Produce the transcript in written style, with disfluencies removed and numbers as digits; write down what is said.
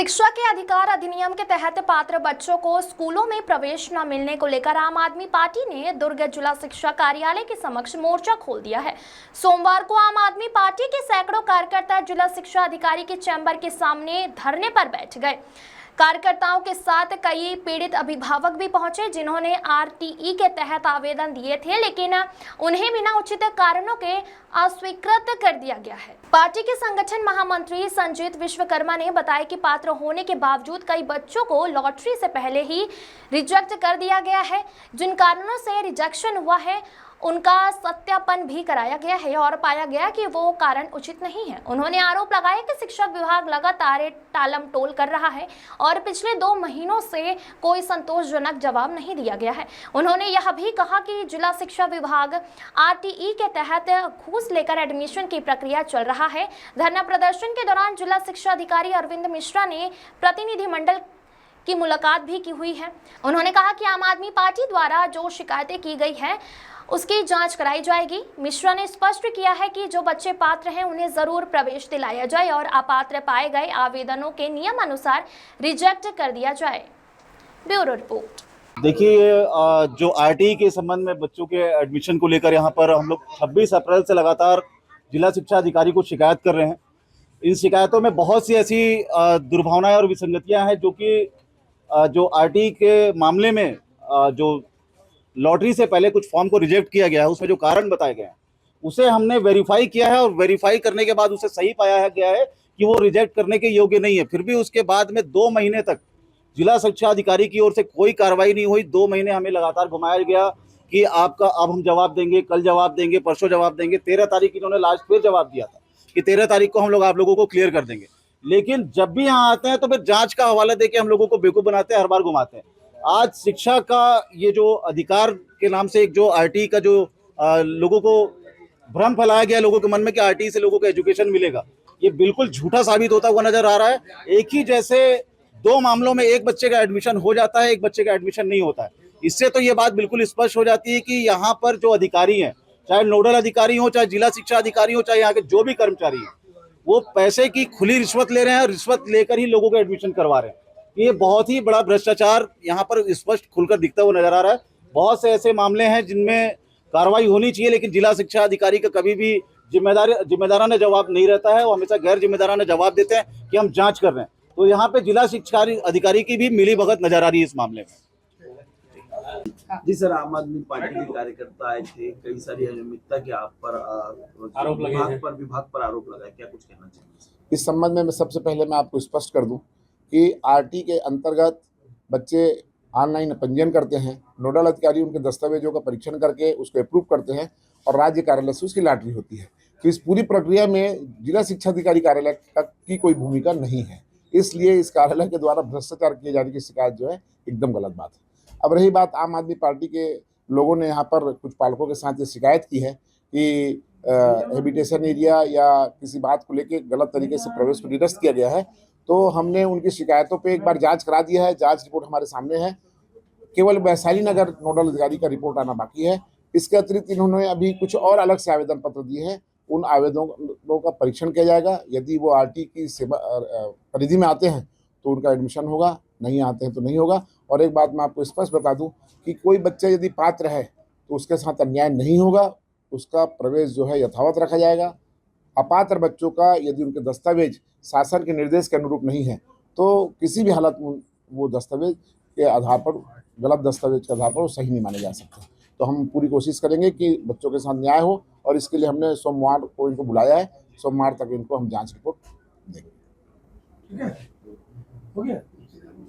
शिक्षा के अधिकार अधिनियम के तहत पात्र बच्चों को स्कूलों में प्रवेश न मिलने को लेकर आम आदमी पार्टी ने दुर्ग जिला शिक्षा कार्यालय के समक्ष मोर्चा खोल दिया है। सोमवार को आम आदमी पार्टी के सैकड़ों कार्यकर्ता जिला शिक्षा अधिकारी के चैम्बर के सामने धरने पर बैठ गए। कार्यकर्ताओं के साथ कई पीड़ित अभिभावक भी पहुंचे, जिन्होंने आरटीई के तहत आवेदन दिए थे, लेकिन उन्हें बिना उचित कारणों के अस्वीकृत कर दिया गया है। पार्टी के संगठन महामंत्री संजीत विश्वकर्मा ने बताया कि पात्र होने के बावजूद कई बच्चों को लॉटरी से पहले ही रिजेक्ट कर दिया गया है। जिन कारणों से रिजेक्शन हुआ है उनका सत्यापन भी कराया गया है और पाया गया कि वो कारण उचित नहीं है। उन्होंने आरोप लगाया कि शिक्षा विभाग लगातार टालम टोल कर रहा है और पिछले 2 महीनों से कोई संतोषजनक जवाब नहीं दिया गया है। उन्होंने यह भी कहा कि जिला शिक्षा विभाग आरटीई के तहत घूस लेकर एडमिशन की प्रक्रिया चल रहा है। धरना प्रदर्शन के दौरान जिला शिक्षा अधिकारी अरविंद मिश्रा ने प्रतिनिधिमंडल की मुलाकात भी की हुई है। उन्होंने कहा कि आम आदमी पार्टी द्वारा जो शिकायतें की गई है उसकी जांच कराई जाएगी। मिश्रा ने स्पष्ट किया है कि जो बच्चे पात्र हैं उन्हें जरूर प्रवेश दिलाया जाए और अपात्र पाए गए आवेदनों के नियम अनुसार रिजेक्ट कर दिया जाए। Bureau report. देखिए, जो आरटीई के संबंध में बच्चों के एडमिशन को लेकर यहाँ पर हम लोग 26 अप्रैल से लगातार जिला शिक्षा अधिकारी को शिकायत कर रहे हैं। इन शिकायतों में बहुत सी ऐसी दुर्भावनाएं और विसंगतियां हैं जो आरटीई के मामले में जो लॉटरी से पहले कुछ फॉर्म को रिजेक्ट किया गया है, उसमें जो कारण बताए गए हैं उसे हमने वेरीफाई किया है और वेरीफाई करने के बाद उसे सही पाया गया है कि वो रिजेक्ट करने के योग्य नहीं है। फिर भी उसके बाद में 2 महीने तक जिला शिक्षा अधिकारी की ओर से कोई कार्रवाई नहीं हुई। 2 महीने हमें लगातार घुमाया गया कि आपका अब हम जवाब देंगे, कल जवाब देंगे, परसों जवाब देंगे। 13 तारीख इन्होंने लास्ट फिर जवाब दिया था कि 13 तारीख को हम लोग आप लोगों को क्लियर कर देंगे। लेकिन जब भी यहाँ आते हैं तो फिर जांच का हवाला देके हम लोगों को बेवकूफ बनाते हैं, हर बार घुमाते हैं। आज शिक्षा का ये जो अधिकार के नाम से एक जो आरटीई का जो लोगों को भ्रम फैलाया गया लोगों के मन में कि आरटीई से लोगों को एजुकेशन मिलेगा, ये बिल्कुल झूठा साबित होता हुआ नजर आ रहा है। एक ही जैसे 2 मामलों में एक बच्चे का एडमिशन हो जाता है, एक बच्चे का एडमिशन नहीं होता है। इससे तो ये बात बिल्कुल स्पष्ट हो जाती है कि यहाँ पर जो अधिकारी हैं, चाहे नोडल अधिकारी हो, चाहे जिला शिक्षा अधिकारी हो, चाहे यहाँ के जो भी कर्मचारी हैं, वो पैसे की खुली रिश्वत ले रहे हैं और रिश्वत लेकर ही लोगों को एडमिशन करवा रहे हैं। ये बहुत ही बड़ा भ्रष्टाचार यहाँ पर स्पष्ट खुलकर दिखता हुआ नजर आ रहा है। बहुत से ऐसे मामले हैं जिनमें कार्रवाई होनी चाहिए, लेकिन जिला शिक्षा अधिकारी का कभी भी जिम्मेदाराना जवाब नहीं रहता है। वो हमेशा गैर जिम्मेदाराना जवाब देते हैं कि हम जांच कर रहे हैं। तो यहाँ पे जिला शिक्षा अधिकारी की भी मिली भगत नजर आ रही है इस मामले में। जी सर, आम आदमी पार्टी के कार्यकर्ता आए थे, कई सारी अनियमितता के आप पर आरोप लगे, विभाग पर आरोप लगाए, क्या कुछ कहना चाहिए इस संबंध में? सबसे पहले मैं आपको स्पष्ट कर दूं कि आरटी के अंतर्गत बच्चे ऑनलाइन पंजीयन करते हैं, नोडल अधिकारी उनके दस्तावेजों का परीक्षण करके उसको अप्रूव करते हैं और राज्य कार्यालय से उसकी लॉटरी होती है। तो इस पूरी प्रक्रिया में जिला शिक्षा अधिकारी कार्यालय की कोई भूमिका नहीं है। इसलिए इस कार्यालय के द्वारा भ्रष्टाचार किए जाने की शिकायत जो है एकदम गलत बात है। अब रही बात, आम आदमी पार्टी के लोगों ने यहाँ पर कुछ पालकों के साथ ये शिकायत की है कि हैबिटेशन एरिया या किसी बात को लेकर गलत तरीके से प्रवेश को निरस्त किया गया है। तो हमने उनकी शिकायतों पे एक बार जांच करा दिया है। जांच रिपोर्ट हमारे सामने है। केवल वैशाली नगर नोडल अधिकारी का रिपोर्ट आना बाकी है। इसके अतिरिक्त इन्होंने अभी कुछ और अलग से आवेदन पत्र दिए हैं। उन आवेदनों का परीक्षण किया जाएगा। यदि वो आरटी की सेवा परिधि में आते हैं तो उनका एडमिशन होगा, नहीं आते हैं तो नहीं होगा। और एक बात मैं आपको स्पष्ट बता दूं कि कोई बच्चा यदि पात्र है तो उसके साथ अन्याय नहीं होगा, उसका प्रवेश जो है यथावत रखा जाएगा। अपात्र बच्चों का यदि उनके दस्तावेज शासन के निर्देश के अनुरूप नहीं है तो किसी भी हालत में वो दस्तावेज के आधार पर, गलत दस्तावेज के आधार पर वो सही नहीं माने जा सकते। तो हम पूरी कोशिश करेंगे कि बच्चों के साथ न्याय हो और इसके लिए हमने सोमवार को इनको बुलाया है। सोमवार तक इनको हम जांच रिपोर्ट देंगे। ठीक है, हो गया।